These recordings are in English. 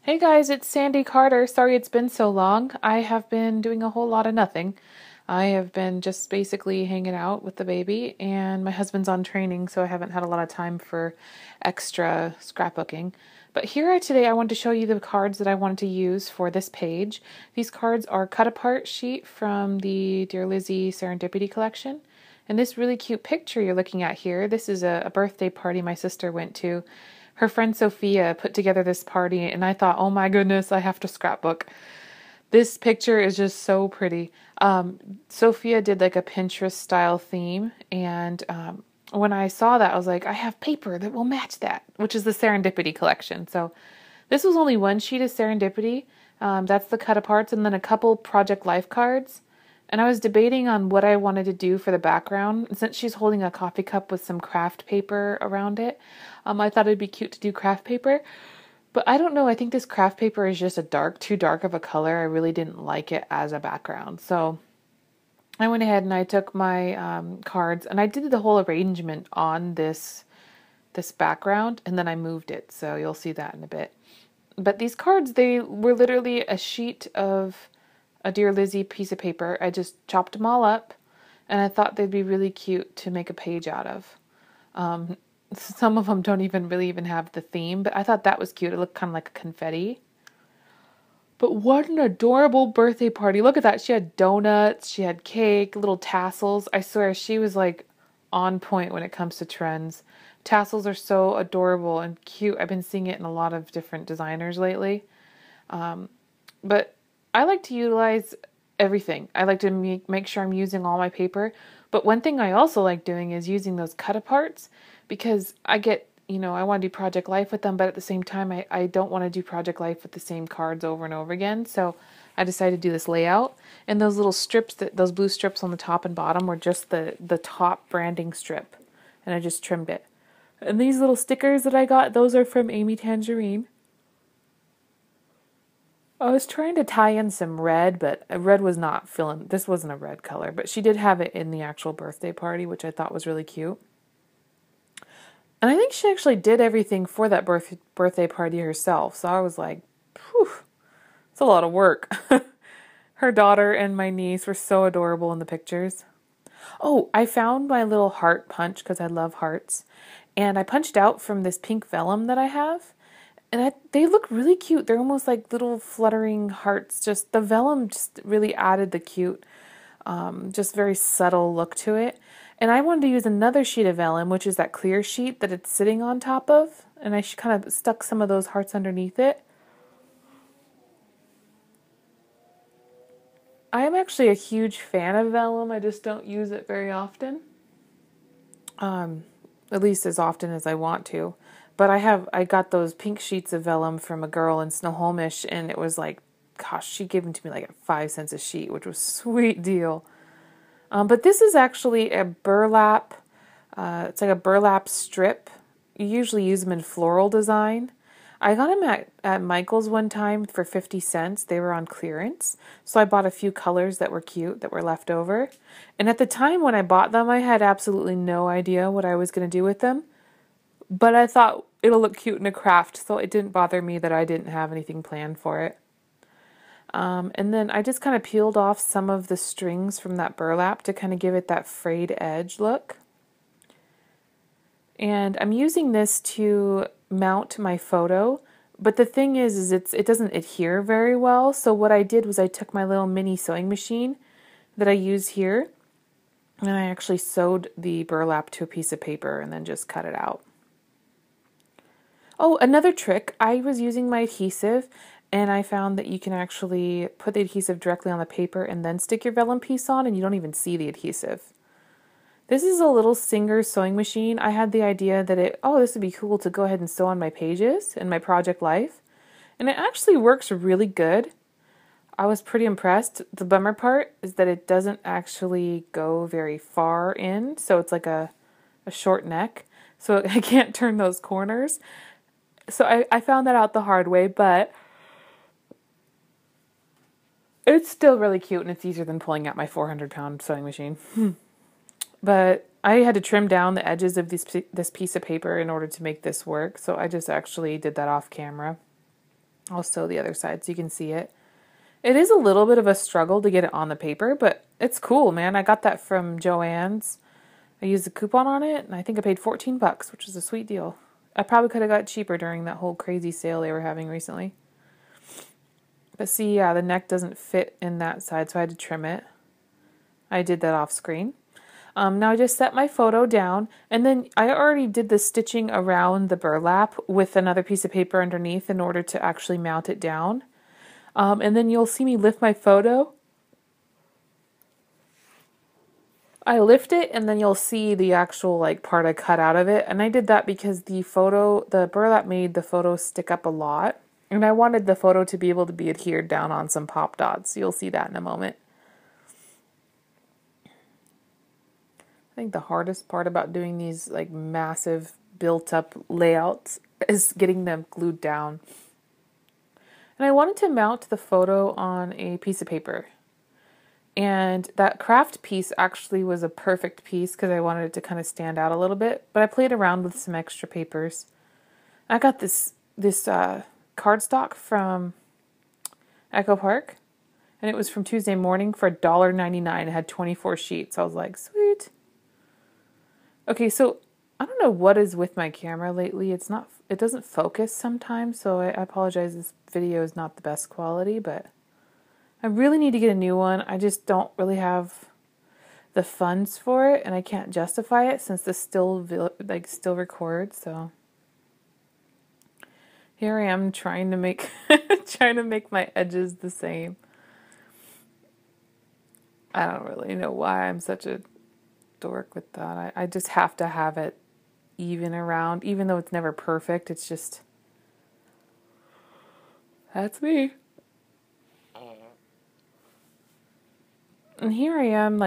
Hey guys, it's Sandy Carter. Sorry it's been so long. I have been doing a whole lot of nothing. I have been just basically hanging out with the baby, and my husband's on training, so I haven't had a lot of time for extra scrapbooking. But here today, I wanted to show you the cards that I wanted to use for this page. These cards are cut apart sheet from the Dear Lizzy-Serendipity collection. And this really cute picture you're looking at here, this is a birthday party my sister went to. Her friend Sophia put together this party, and I thought, oh my goodness, I have to scrapbook. This picture is just so pretty. Sophia did like a Pinterest style theme, and when I saw that, I was like, I have paper that will match that, which is the Serendipity collection. So this was only one sheet of Serendipity. That's the cut aparts, and then a couple Project Life cards. And I was debating on what I wanted to do for the background. And since she's holding a coffee cup with some craft paper around it, I thought it'd be cute to do craft paper. But I don't know, I think this craft paper is just too dark of a color. I really didn't like it as a background. So I went ahead and I took my cards and I did the whole arrangement on this background, and then I moved it. So you'll see that in a bit. But these cards, they were literally a sheet of a Dear Lizzy piece of paper. I just chopped them all up, and I thought they'd be really cute to make a page out of. Some of them don't really even have the theme, but I thought that was cute. It looked kind of like a confetti. But what an adorable birthday party. Look at that. She had donuts, she had cake, little tassels. I swear she was like on point when it comes to trends. Tassels are so adorable and cute. I've been seeing it in a lot of different designers lately. But I like to utilize everything. I like to make sure I'm using all my paper. But one thing I also like doing is using those cut aparts, because I get, I want to do Project Life with them, but at the same time, I don't want to do Project Life with the same cards over and over again. So I decided to do this layout. And those little strips, those blue strips on the top and bottom were just the top branding strip. And I just trimmed it. And these little stickers that I got, those are from Amy Tangerine. I was trying to tie in some red, but red was not filling. This wasn't a red color, but she did have it in the actual birthday party, which I thought was really cute. And I think she actually did everything for that birthday party herself. So I was like, phew, it's a lot of work. Her daughter and my niece were so adorable in the pictures. Oh, I found my little heart punch because I love hearts. And I punched out from this pink vellum that I have. And they look really cute. They're almost like little fluttering hearts. Just the vellum just really added the cute, just very subtle look to it. And I wanted to use another sheet of vellum, which is that clear sheet that it's sitting on top of. And I kind of stuck some of those hearts underneath it. I am actually a huge fan of vellum. I just don't use it very often. At least as often as I want to. But I got those pink sheets of vellum from a girl in Snohomish, and it was like, gosh, she gave them to me like at 5 cents a sheet, which was a sweet deal. But this is actually a burlap, it's like a burlap strip. You usually use them in floral design. I got them at Michael's one time for 50 cents. They were on clearance. So I bought a few colors that were cute, that were left over. And at the time when I bought them, I had absolutely no idea what I was going to do with them. But I thought it'll look cute in a craft, so it didn't bother me that I didn't have anything planned for it. And then I just kind of peeled off some of the strings from that burlap to kind of give it that frayed edge look. And I'm using this to mount my photo, but the thing is it doesn't adhere very well. So what I did was I took my little mini sewing machine that I use here, and I actually sewed the burlap to a piece of paper and then just cut it out. Oh, another trick, I was using my adhesive, and I found that you can actually put the adhesive directly on the paper and then stick your vellum piece on, and you don't even see the adhesive. This is a little Singer sewing machine. I had the idea that this would be cool to go ahead and sew on my pages in my Project Life, and it actually works really good. I was pretty impressed. The bummer part is that it doesn't actually go very far in, so it's like a short neck, so I can't turn those corners. So I found that out the hard way, but it's still really cute, and it's easier than pulling out my 400-pound sewing machine. But I had to trim down the edges of this piece of paper in order to make this work, so I just actually did that off camera. I'll sew the other side so you can see it. It is a little bit of a struggle to get it on the paper, but it's cool, man. I got that from Joann's. I used a coupon on it, and I think I paid $14, which is a sweet deal. I probably could have got cheaper during that whole crazy sale they were having recently. But see, yeah, the neck doesn't fit in that side, so I had to trim it. I did that off screen. Now I just set my photo down, and then I already did the stitching around the burlap with another piece of paper underneath in order to actually mount it down. And then you'll see me lift my photo. I lift it, and then you'll see the actual part I cut out of it. And I did that because the burlap made the photo stick up a lot. And I wanted the photo to be able to be adhered down on some pop dots. You'll see that in a moment. I think the hardest part about doing these massive built up layouts is getting them glued down. And I wanted to mount the photo on a piece of paper. And that craft piece actually was a perfect piece because I wanted it to kind of stand out a little bit. But I played around with some extra papers. I got this cardstock from Echo Park. And it was from Tuesday Morning for $1.99. It had 24 sheets. I was like, sweet. Okay, so I don't know what is with my camera lately. It doesn't focus sometimes, so I apologize. This video is not the best quality, but I really need to get a new one. I just don't really have the funds for it, and I can't justify it since this still records. So here I am trying to make my edges the same. I don't really know why I'm such a dork with that. I just have to have it even around, even though it's never perfect. It's just, that's me. And here I am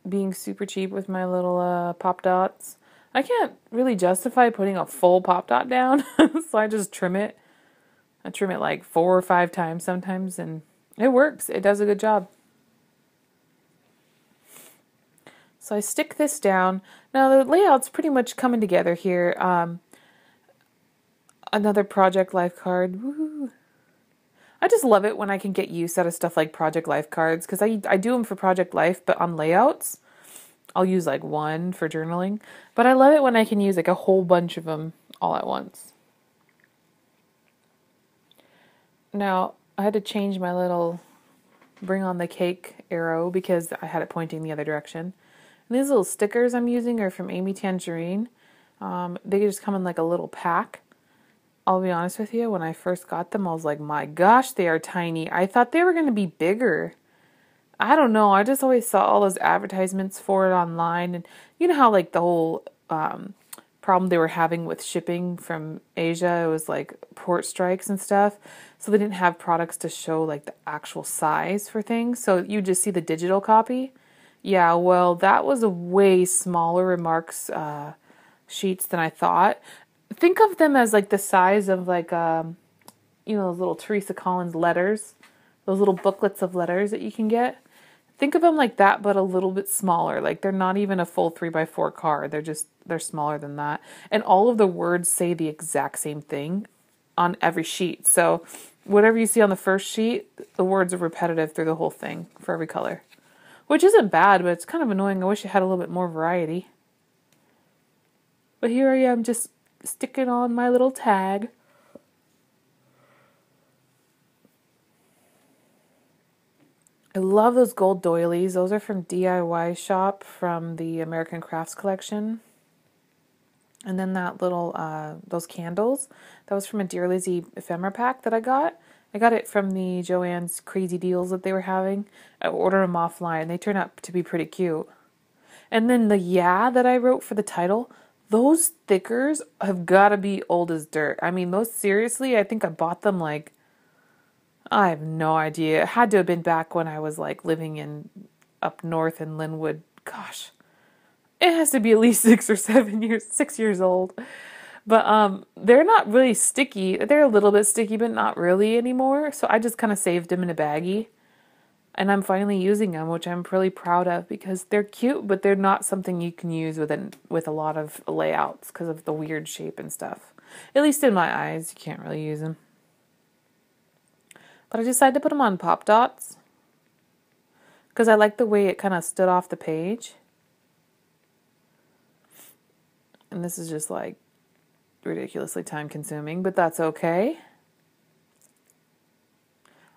being super cheap with my little pop dots. I can't really justify putting a full pop dot down, so I just trim it. I trim it 4 or 5 times sometimes, and it works. It does a good job. So I stick this down. Now the layout's pretty much coming together here. Another Project Life card. Woo. I just love it when I can get use out of stuff like Project Life cards, because I do them for Project Life, but on layouts, I'll use one for journaling. But I love it when I can use a whole bunch of them all at once. Now, I had to change my little bring on the cake arrow because I had it pointing the other direction. And these little stickers I'm using are from Amy Tangerine. They just come in a little pack. I'll be honest with you, when I first got them, I was like, my gosh, they are tiny. I thought they were going to be bigger. I don't know. I just always saw all those advertisements for it online. And you know how the whole problem they were having with shipping from Asia, it was port strikes and stuff. So they didn't have products to show the actual size for things. So you just see the digital copy. Yeah, well, that was a way smaller Remarks sheets than I thought. Think of them as the size of those little Teresa Collins letters, those little booklets of letters that you can get. Think of them like that, but a little bit smaller. They're not even a full 3x4 card. They're smaller than that. And all of the words say the exact same thing on every sheet. So whatever you see on the first sheet, the words are repetitive through the whole thing for every color. Which isn't bad, but it's kind of annoying. I wish it had a little bit more variety. But here I am just sticking on my little tag. I love those gold doilies. Those are from DIY Shop from the American Crafts collection. And then that little, those candles, that was from a Dear Lizzy ephemera pack that I got. I got it from the Joann's crazy deals that they were having. I ordered them offline. They turned out to be pretty cute. And then the yeah that I wrote for the title, those stickers have got to be old as dirt. I mean, those seriously, I think I bought them I have no idea. It had to have been back when I was living up north in Linwood. Gosh, it has to be at least 6 years old. But they're not really sticky. They're a little bit sticky, but not really anymore. So I just kind of saved them in a baggie. And I'm finally using them, which I'm really proud of because they're cute, but they're not something you can use with a lot of layouts because of the weird shape and stuff. At least in my eyes, you can't really use them. But I decided to put them on pop dots because I like the way it kind of stood off the page. And this is just like ridiculously time consuming, but that's okay.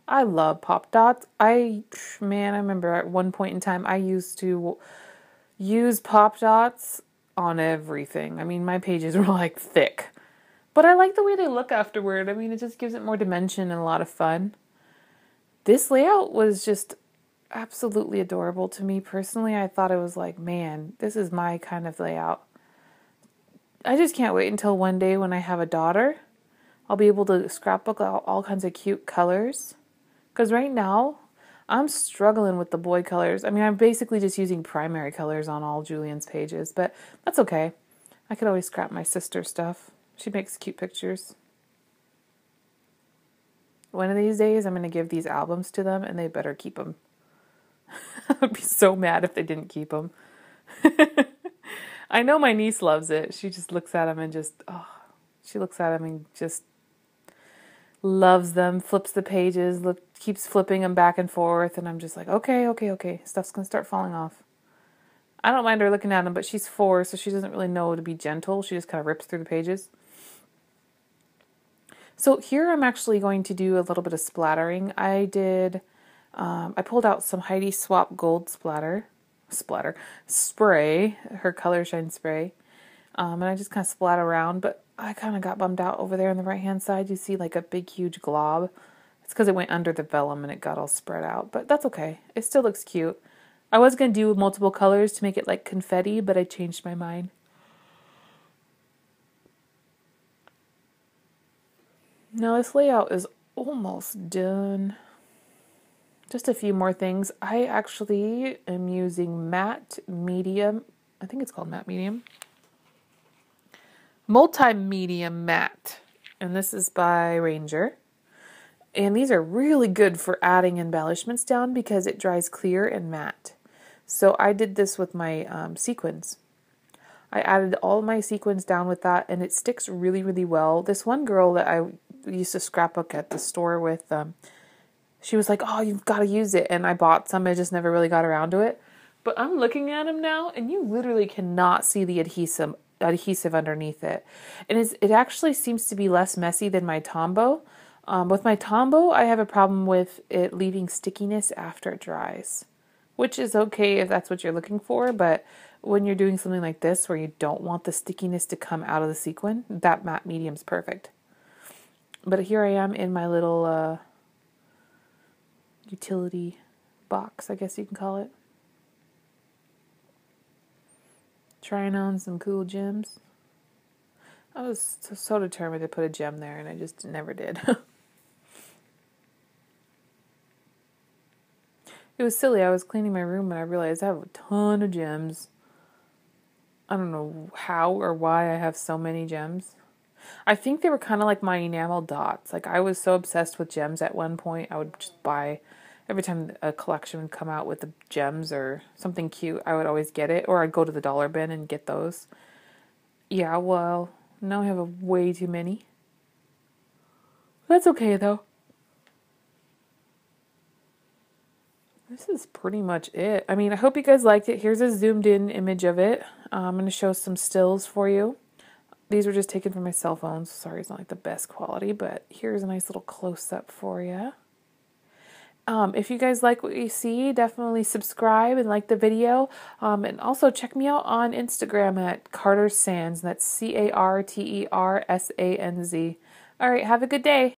I love pop dots. I remember at one point in time I used to use pop dots on everything. I mean, my pages were like thick. But I like the way they look afterward. I mean, it just gives it more dimension and a lot of fun. This layout was just absolutely adorable to me personally. I thought it was like, man, this is my kind of layout. I just can't wait until one day when I have a daughter, I'll be able to scrapbook all kinds of cute colors. Because right now, I'm struggling with the boy colors. I mean, I'm basically just using primary colors on all Julian's pages, but that's okay. I could always scrap my sister's stuff. She makes cute pictures. One of these days, I'm going to give these albums to them, and they better keep them. I would be so mad if they didn't keep them. I know my niece loves it. She just looks at them and she looks at them and just loves them, flips the pages, keeps flipping them back and forth, and I'm just like, okay, stuff's going to start falling off. I don't mind her looking at them, but she's 4, so she doesn't really know to be gentle. She just kind of rips through the pages. So here I'm actually going to do a little bit of splattering. I pulled out some Heidi Swapp Gold spray, her Color Shine spray, and I just kind of splat around, but I kind of got bummed out over there on the right-hand side. You see like a big, huge glob. It's because it went under the vellum and it got all spread out, but that's okay. It still looks cute. I was going to do multiple colors to make it like confetti, but I changed my mind. Now this layout is almost done. Just a few more things. I actually am using matte medium. I think it's called matte medium. Multi-medium matte. And this is by Ranger. And these are really good for adding embellishments down because it dries clear and matte. So I did this with my sequins. I added all my sequins down with that, and it sticks really, really well. This one girl that I used to scrapbook at the store with, she was like, oh, you've got to use it. And I bought some. I just never really got around to it. But I'm looking at them now, and you literally cannot see the adhesive underneath it. And it actually seems to be less messy than my Tombow. With my Tombow, I have a problem with it leaving stickiness after it dries, which is okay if that's what you're looking for. But when you're doing something like this where you don't want the stickiness to come out of the sequin, that matte medium's perfect. But here I am in my little utility box, I guess you can call it. Trying on some cool gems. I was so determined to put a gem there, and I just never did. It was silly. I was cleaning my room, and I realized I have a ton of gems. I don't know how or why I have so many gems. I think they were kind of like my enamel dots. Like, I was so obsessed with gems at one point. I would just buy, every time a collection would come out with the gems or something cute, I would always get it. Or I'd go to the dollar bin and get those. Yeah, well, now I have way too many. That's okay, though. This is pretty much it. I mean, I hope you guys liked it. Here's a zoomed in image of it. I'm going to show some stills for you. These were just taken from my cell phone. So sorry, it's not like the best quality, but here's a nice little close-up for you. If you guys like what you see, definitely subscribe and like the video. And also check me out on Instagram at Carter's Sands. That's CarterSanz. All right, have a good day.